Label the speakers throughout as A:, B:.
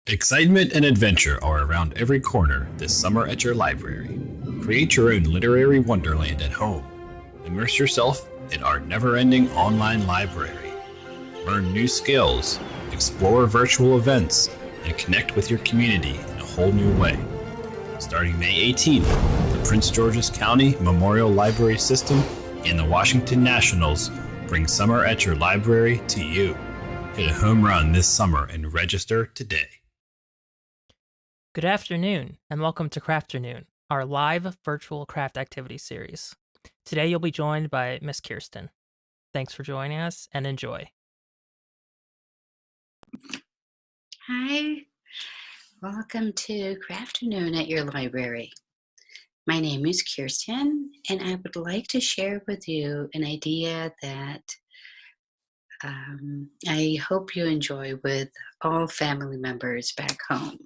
A: Excitement and adventure are around every corner this summer at your library. Create your own literary wonderland at home. Immerse yourself in our never-ending online library. Learn new skills, explore virtual events, and connect with your community in a whole new way. Starting May 18th, the Prince George's County Memorial Library System and the Washington Nationals bring summer at your library to you. Hit a home run this summer and register today.
B: Good afternoon, and welcome to Crafternoon, our live virtual craft activity series. Today you'll be joined by Miss Kirsten. Thanks for joining us, and enjoy.
C: Hi, welcome to Crafternoon at your library. My name is Kirsten, and I would like to share with you an idea that I hope you enjoy with all family members back home.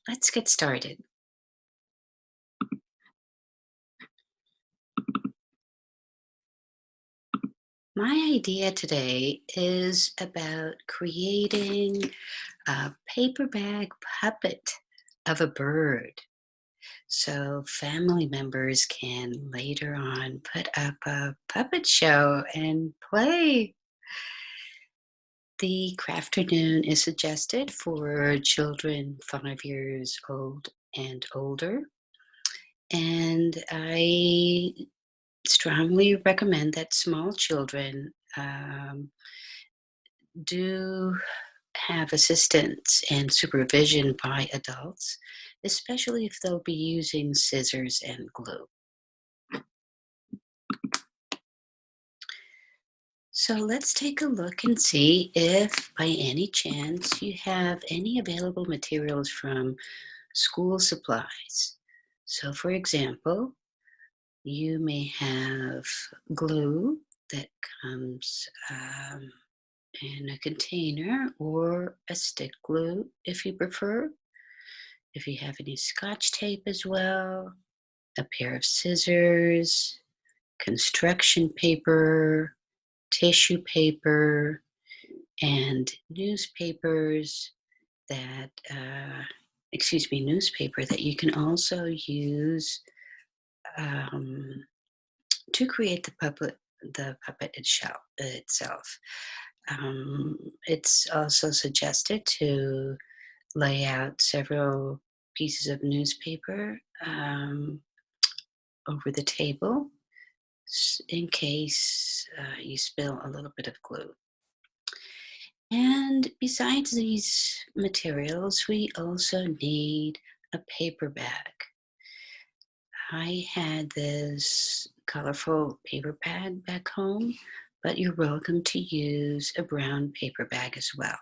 C: Let's get started. My idea today is about creating a paper bag puppet of a bird. So family members can later on put up a puppet show and play. The Crafternoon is suggested for children 5 years old and older. And I strongly recommend that small children do have assistance and supervision by adults, especially if they'll be using scissors and glue. So let's take a look and see if by any chance you have any available materials from school supplies. So for example, you may have glue that comes in a container, or a stick glue if you prefer. If you have any Scotch tape as well, a pair of scissors, construction paper, tissue paper, and newspapers that, newspaper that you can also use to create the puppet itself. It's also suggested to lay out several pieces of newspaper over the table in case you spill a little bit of glue. And besides these materials, we also need a paper bag. I had this colorful paper bag back home, but you're welcome to use a brown paper bag as well.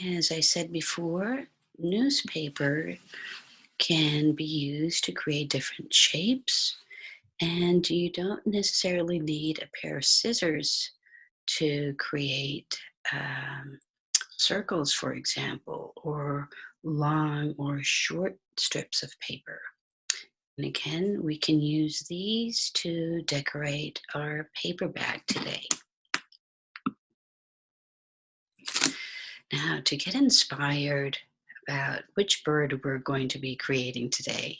C: As I said before, newspaper can be used to create different shapes, and you don't necessarily need a pair of scissors to create circles, for example, or long or short strips of paper. And again, we can use these to decorate our paper bag today. Now, to get inspired about which bird we're going to be creating today,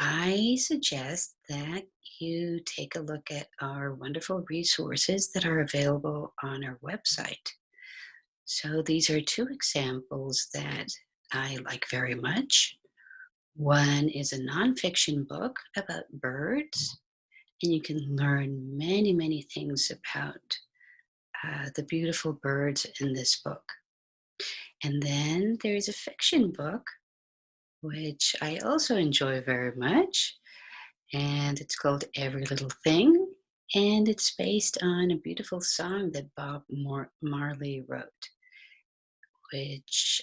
C: I suggest that you take a look at our wonderful resources that are available on our website. So these are two examples that I like very much. One is a nonfiction book about birds, and you can learn many, many things about the beautiful birds in this book. And then there's a fiction book, which I also enjoy very much, and it's called Every Little Thing, and it's based on a beautiful song that Bob Marley wrote, which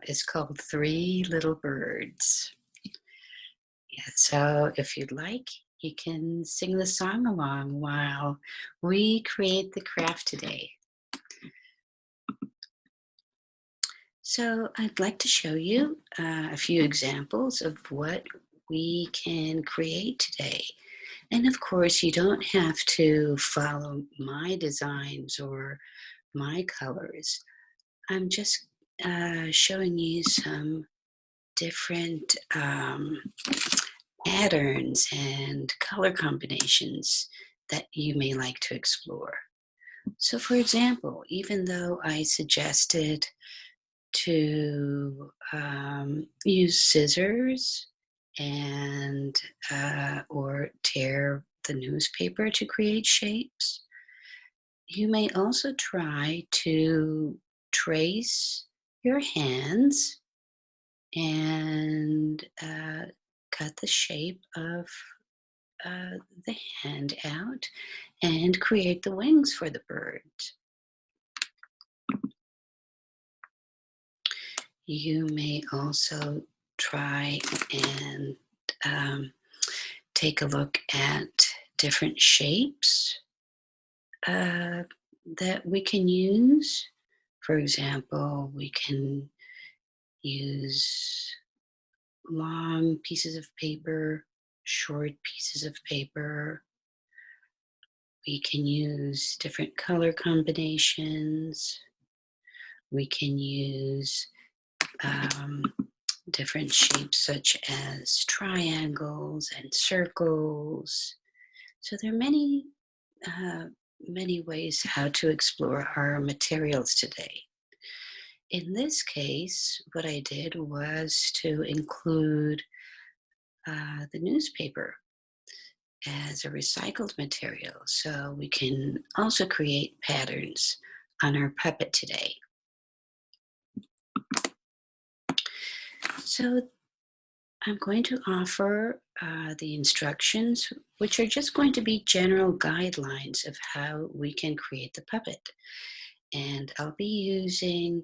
C: is called Three Little Birds. Yeah, so if you'd like, you can sing the song along while we create the craft today. So I'd like to show you a few examples of what we can create today. And of course, you don't have to follow my designs or my colors. I'm just showing you some different patterns and color combinations that you may like to explore. So, for example, even though I suggested to use scissors and or tear the newspaper to create shapes, you may also try to trace your hands and cut the shape of the hand out and create the wings for the bird. You may also try and um, take a look at different shapes uh, that we can use. For example, we can use long pieces of paper, short pieces of paper. We can use different color combinations. We can use um, different shapes such as triangles and circles. So there are uh, many ways how to explore our materials today. In this case, what I did was to include the newspaper as a recycled material, so we can also create patterns on our puppet today. So I'm going to offer the instructions, which are just going to be general guidelines of how we can create the puppet. And I'll be using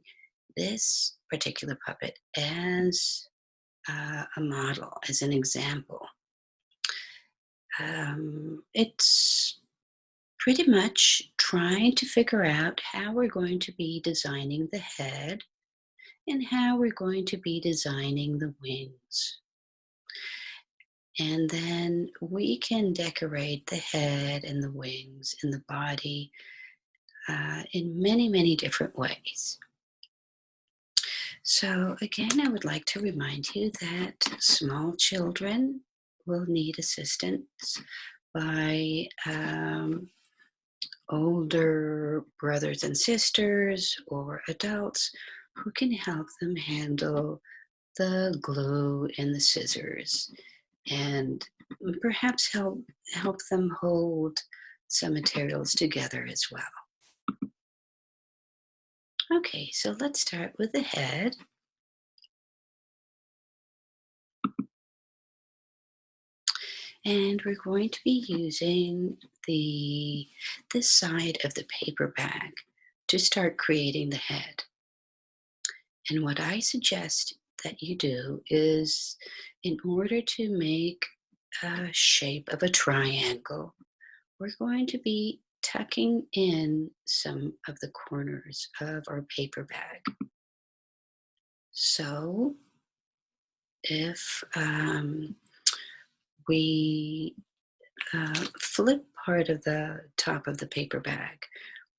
C: this particular puppet as a model, as an example. It's pretty much trying to figure out how we're going to be designing the head and how we're going to be designing the wings. And then we can decorate the head and the wings and the body in many, many different ways. So, again, I would like to remind you that small children will need assistance by older brothers and sisters or adults who can help them handle the glue and the scissors and perhaps help them hold some materials together as well. Okay, so let's start with the head. And we're going to be using this side of the paper bag to start creating the head. And what I suggest that you do is, in order to make a shape of a triangle, we're going to be tucking in some of the corners of our paper bag. So if we flip part of the top of the paper bag,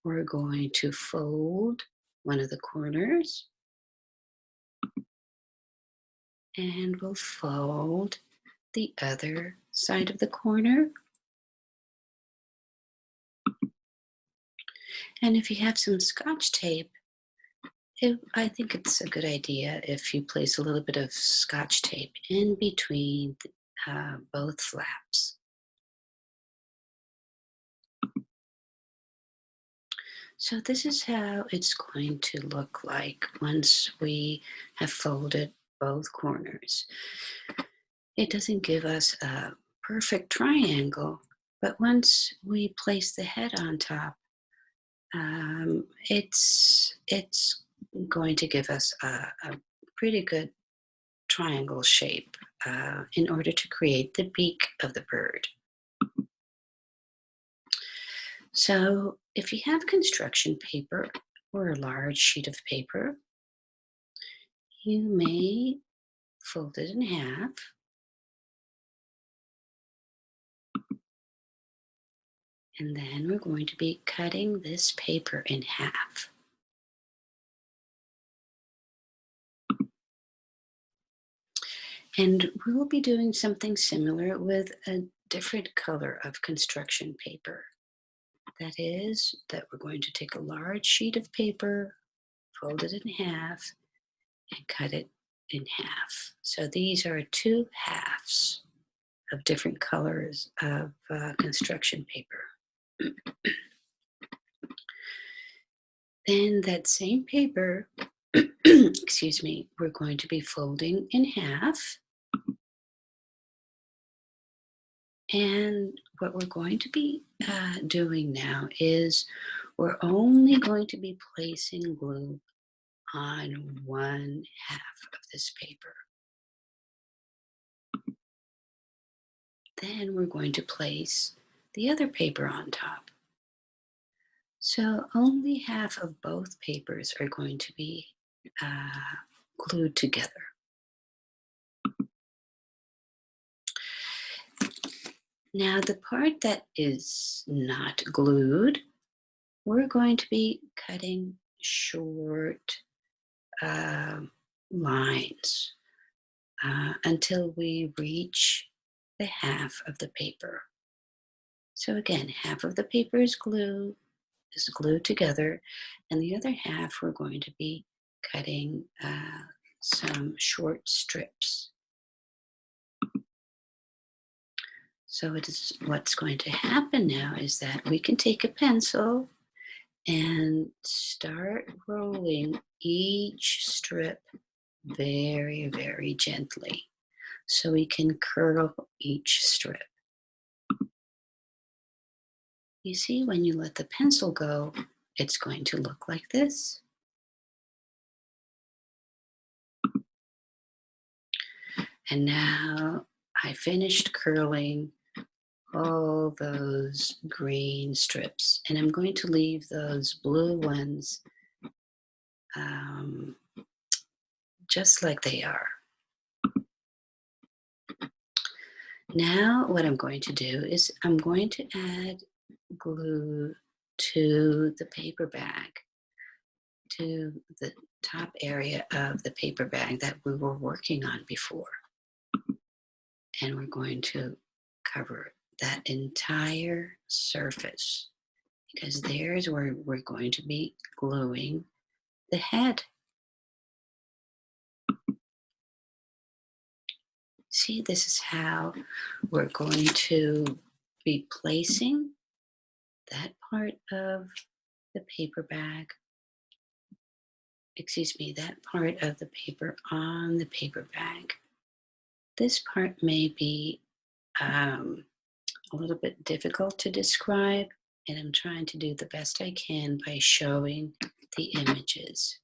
C: we're going to fold one of the corners and we'll fold the other side of the corner. And if you have some Scotch tape, I think it's a good idea if you place a little bit of Scotch tape in between both flaps. So this is how it's going to look like once we have folded both corners. It doesn't give us a perfect triangle, but once we place the head on top, it's going to give us a pretty good triangle shape in order to create the beak of the bird. So if you have construction paper or a large sheet of paper, you may fold it in half And then we're going to be cutting this paper in half. And we'll be doing something similar with a different color of construction paper. That is, that we're going to take a large sheet of paper, fold it in half, and cut it in half. So these are two halves of different colors of construction paper. Then that same paper, excuse me, we're going to be folding in half. And what we're going to be doing now is we're only going to be placing glue on one half of this paper. Then we're going to place the other paper on top. So only half of both papers are going to be glued together. Now the part that is not glued, we're going to be cutting short lines until we reach the half of the paper. So again, half of the paper is glued together, and the other half we're going to be cutting some short strips. So what's going to happen now is that we can take a pencil and start rolling each strip very, very gently so we can curl each strip. You see, when you let the pencil go, it's going to look like this. And now I finished curling all those green strips, and I'm going to leave those blue ones just like they are. Now what I'm going to do is I'm going to add glue to the paper bag, to the top area of the paper bag that we were working on before. And we're going to cover that entire surface because there's where we're going to be gluing the head. See, this is how we're going to be placing that part of the paper bag, that part of the paper on the paper bag. This part may be a little bit difficult to describe, and I'm trying to do the best I can by showing the images.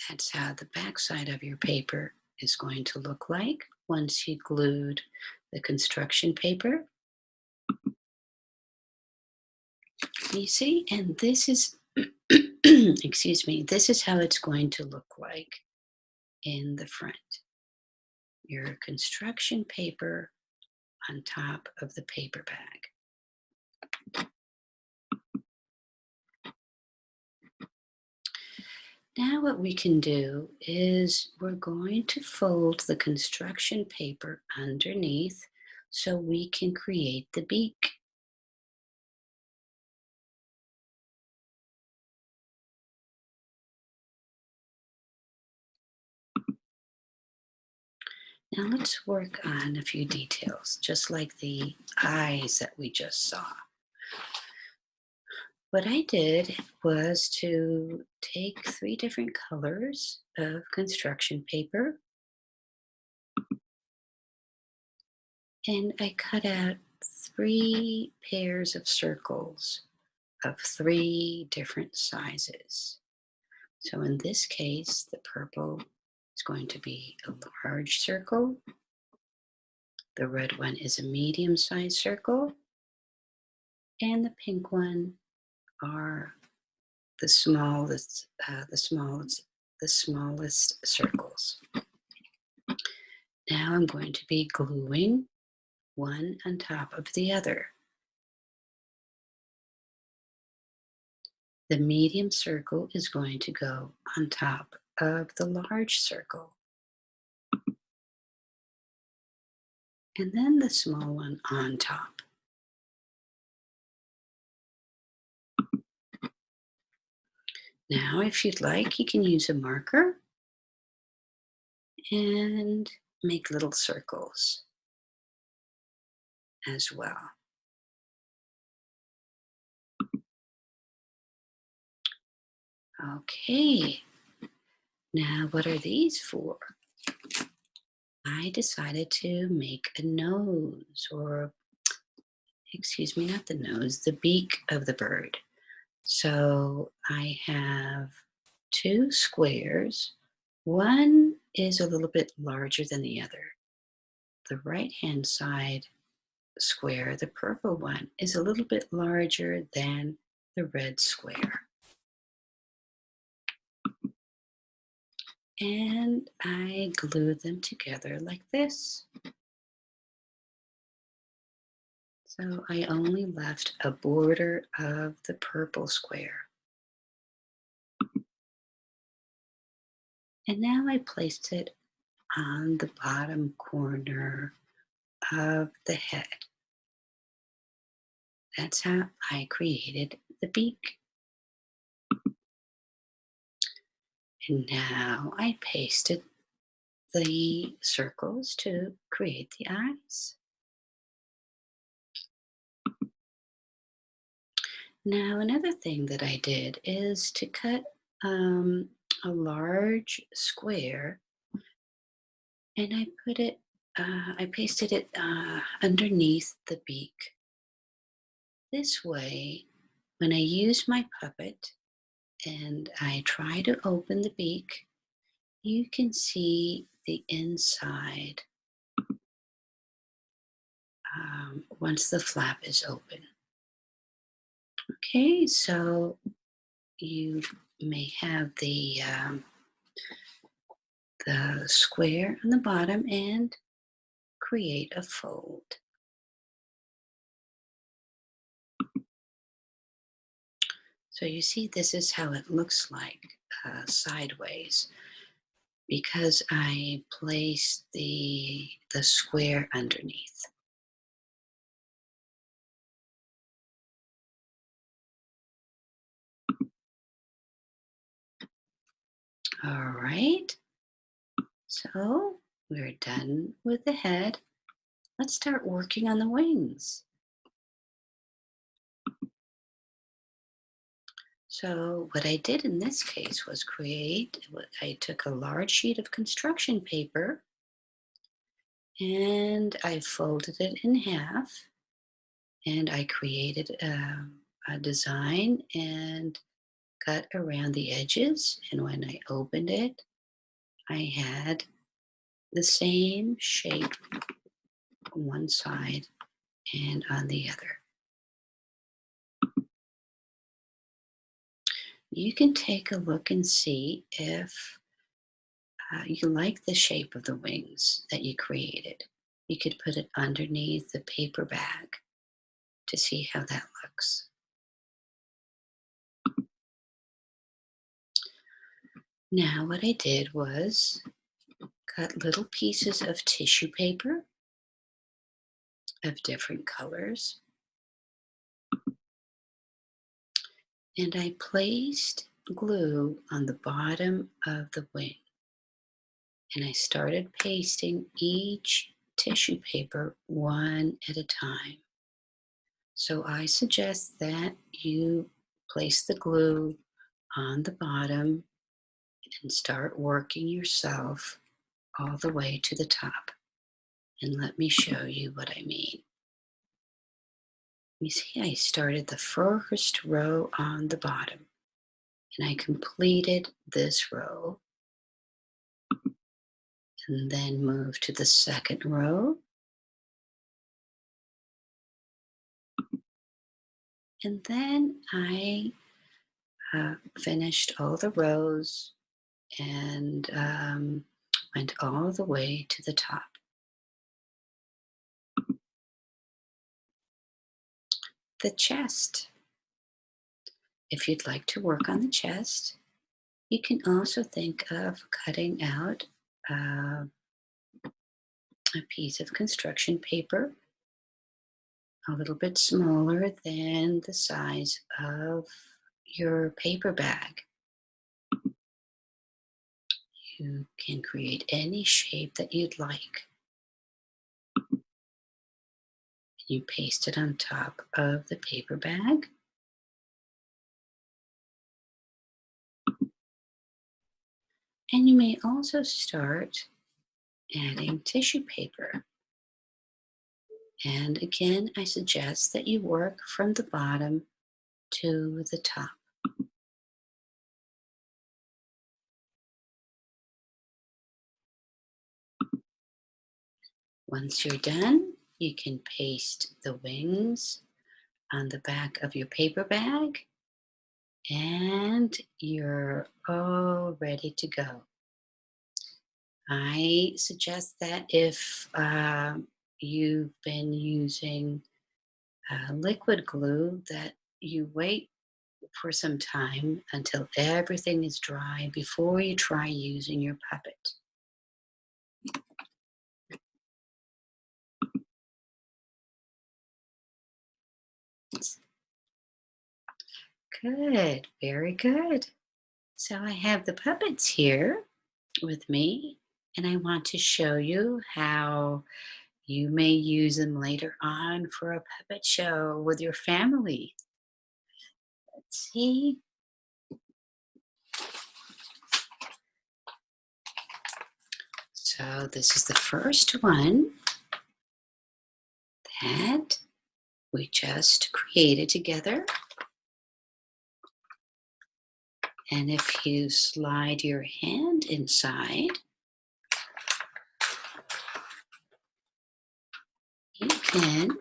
C: That's how the backside of your paper is going to look like once you glued the construction paper. You see, and this is, excuse me, this is how it's going to look like in the front. Your construction paper on top of the paper bag. Now what we can do is we're going to fold the construction paper underneath so we can create the beak. Now let's work on a few details, just like the eyes that we just saw. What I did was to take 3 different colors of construction paper, and I cut out 3 pairs of circles of 3 different sizes. So in this case, the purple is going to be a large circle. The red one is a medium-sized circle, and the pink one are the smallest circles. Now I'm going to be gluing one on top of the other. The medium circle is going to go on top of the large circle, and then the small one on top. Now, if you'd like, you can use a marker and make little circles as well. Okay, now what are these for? I decided to make a nose, or excuse me, not the nose, the beak of the bird. So I have two squares. One is a little bit larger than the other. The right hand side square, the purple one, is a little bit larger than the red square. And I glue them together like this. So I only left a border of the purple square. And now I placed it on the bottom corner of the head. That's how I created the beak. And now I pasted the circles to create the eyes. Now, another thing that I did is to cut a large square, and I pasted it underneath the beak. This way, when I use my puppet and I try to open the beak, you can see the inside once the flap is open. Okay, so you may have the square on the bottom and create a fold. So you see, this is how it looks like sideways, because I placed the square underneath. All right, so we're done with the head. Let's start working on the wings. So what I did in this case was I took a large sheet of construction paper and I folded it in half, and I created a design and cut around the edges. And when I opened it, I had the same shape on one side and on the other. You can take a look and see if you like the shape of the wings that you created. You could put it underneath the paper bag to see how that looks. Now, what I did was cut little pieces of tissue paper of different colors, and I placed glue on the bottom of the wing. And I started pasting each tissue paper one at a time. So I suggest that you place the glue on the bottom and start working yourself all the way to the top. And let me show you what I mean. You see, I started the first row on the bottom, and I completed this row, and then moved to the second row, and then I finished all the rows and went all the way to the top. the chest. If you'd like to work on the chest, you can also think of cutting out a piece of construction paper a little bit smaller than the size of your paper bag. You can create any shape that you'd like. You paste it on top of the paper bag. And you may also start adding tissue paper. And again, I suggest that you work from the bottom to the top. Once you're done, you can paste the wings on the back of your paper bag, and you're all ready to go. I suggest that if you've been using liquid glue, that you wait for some time until everything is dry before you try using your puppet. Good, very good. So I have the puppets here with me, and I want to show you how you may use them later on for a puppet show with your family. Let's see. So this is the first one that we just created together. And if you slide your hand inside, you can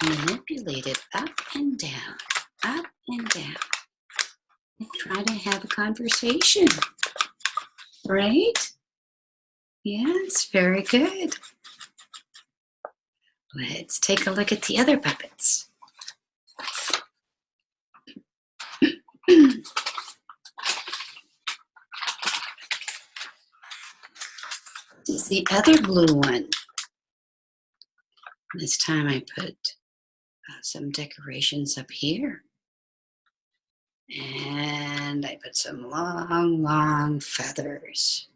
C: manipulate it up and down, up and down. And try to have a conversation, right? Yes, very good. Let's take a look at the other puppets. This is the other blue one. This time I put some decorations up here. And I put some long, long feathers.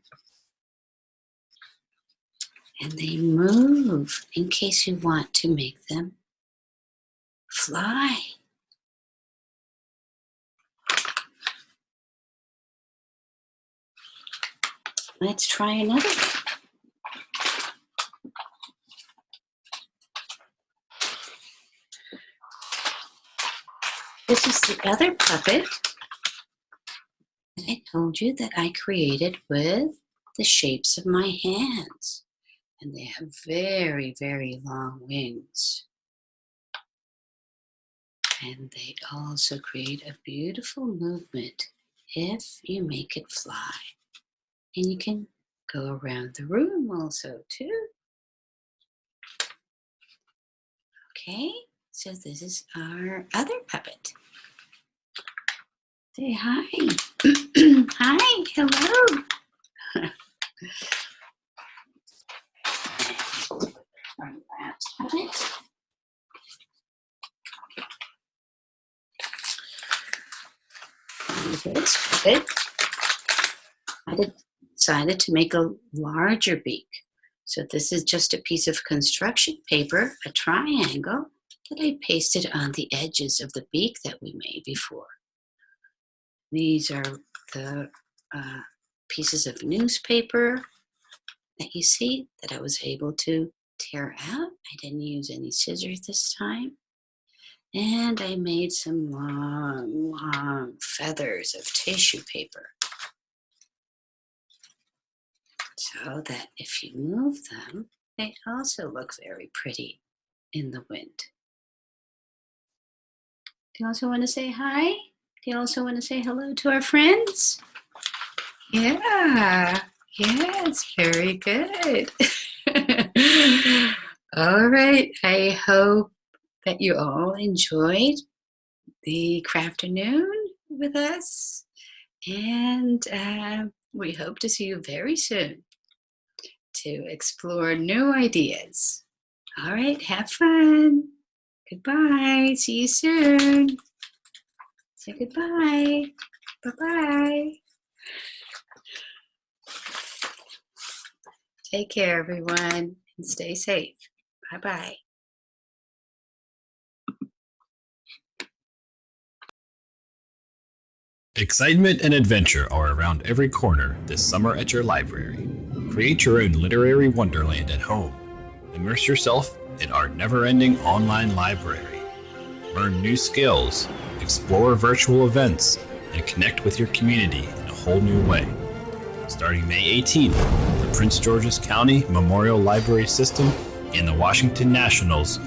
C: And they move in case you want to make them fly. Let's try another one. This is the other puppet that I told you that I created with the shapes of my hands. And they have very, very long wings. And they also create a beautiful movement if you make it fly. And you can go around the room also too. Okay, so this is our other puppet. Say hi. Hi, hello. Our last puppet. This puppet, I decided to make a larger beak. So this is just a piece of construction paper, a triangle, that I pasted on the edges of the beak that we made before. These are the pieces of newspaper that you see that I was able to tear out. I didn't use any scissors this time. And I made some long, long feathers of tissue paper, so that if you move them, they also look very pretty in the wind. Do you also want to say hi? Do you also want to say hello to our friends? Yeah, yes, very good. All right, I hope that you all enjoyed the Crafternoon with us. And we hope to see you very soon to explore new ideas. All right, have fun. Goodbye. See you soon. Say goodbye. Bye-bye. Take care, everyone, and stay safe. Bye-bye.
A: Excitement and adventure are around every corner this summer at your library. Create your own literary wonderland at home. Immerse yourself in our never-ending online library. Learn new skills, explore virtual events, and connect with your community in a whole new way. Starting May 18th, the Prince George's County Memorial Library System and the Washington Nationals